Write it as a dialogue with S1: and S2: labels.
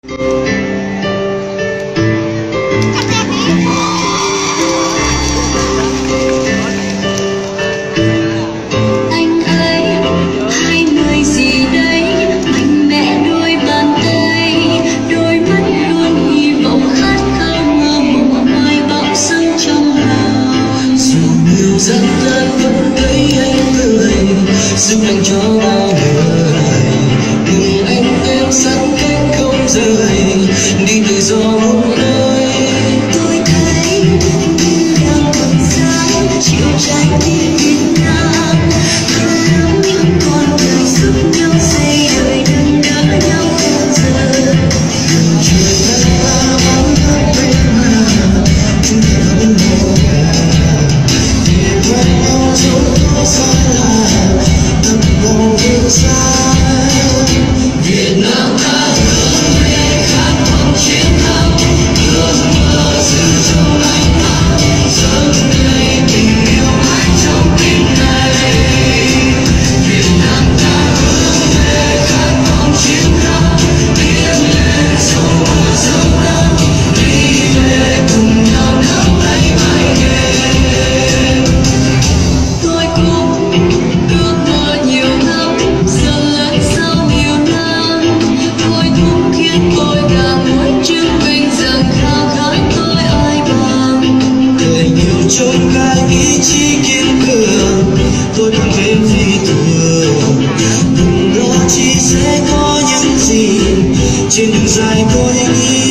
S1: giúp anh cho bao người cùng anh em sát cánh không rời đi tự do một nơi.
S2: Tôi thấy anh như đang còn sáng chiều trái tim Việt Nam thật lắm những con người giúp nhau xây đời đừng đỡ nhau không giờ.
S1: Chuyện thân ta bóng thức bên mà chúng ta vẫn một để quen nhau dẫu có xa lạ tận lòng yêu xa. Việt Nam ta hướng về khát vọng chiến thắng ước mơ giữ trong ánh mắt sớm ngày tình yêu mãi trong tim này. Việt Nam ta hướng về khát vọng chiến thắng tiến lên sông mưa sông nắng đi về cùng nhau nắm tay mãi đêm.
S2: Tôi cũng ước mơ nhiều lắm giờ lớn sau nhiều năm thôi thúc khiến tôi càng muốn chứng minh rằng khao khát tôi ai bằng.
S1: Đời nhiều trông gai ý chí kiên cường tôi càng thêm phi thường đừng lo chi sẽ có những gì trên đường dài tôi nghĩ